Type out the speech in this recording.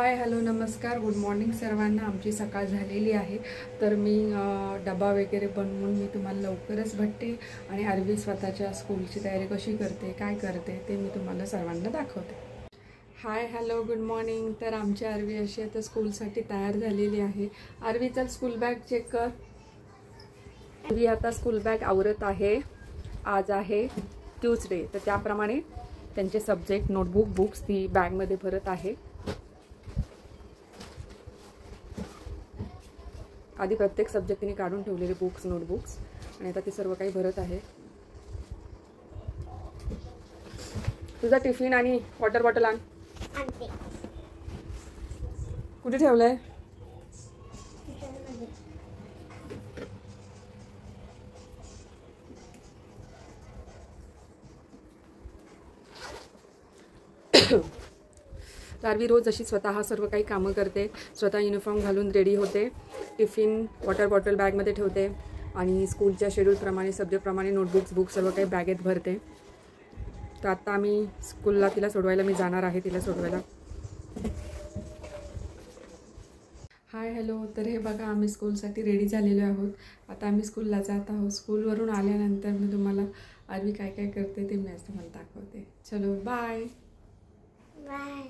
Hi hello नमस्कार good morning सर्वांना। आमची सकाळ झालेली आहे तर मी डबा वगैरे बनवून मी तुम्हाला लवकरच भेटते आणि आरवी स्वतःच्या स्कूलची तयारी कशी करते काय करते ते मी तुम्हाला सर्वांना दाखवते। Hi hello good morning. तर आमची आरवी अशी आता स्कूलसाठी तयार झालेली आहे। आरवी चल स्कूल बॅग चेक कर। आरवी आता स्कूल बॅग आवरत आहे। आज आहे ट्यूसडे तर त्याप्रमाणे त्यांचे सब्जेक्ट नोटबुक बुक्स ती बॅगमध्ये भरत आहे। आधी प्रत्येक सब्जेक्ट तिने काढून ठेवलेले बुक्स नोटबुक्स आणि आता ती सर्व काही भरत आहे। तुझा टिफिन आणि वॉटर बॉटल आण। कुठे ठेवलंय? आरवी रोज अशी स्वतः सर्व काही कामं करते। स्वतः युनिफॉर्म घालून रेडी होते, टिफिन वॉटर बॉटल बॅगमध्ये ठेवते आणि स्कूलच्या शेड्यूलप्रमाणे सब्जेक्टप्रमाणे नोटबुक्स बुक्स सर्व काही बॅगेत भरते। तर आता आम्ही स्कूलला तिला सोडवायला मी जाणार आहे तिला सोडवायला। Hi hello. तर हे बघा आम्ही स्कूलसाठी रेडी झालेलो आहोत। आता आम्ही स्कूलला जात आहोत। स्कूलवरून आल्यानंतर मी तुम्हाला आरवी काय काय करते ते मी आज तुम्हाला दाखवते। चलो बाय बाय।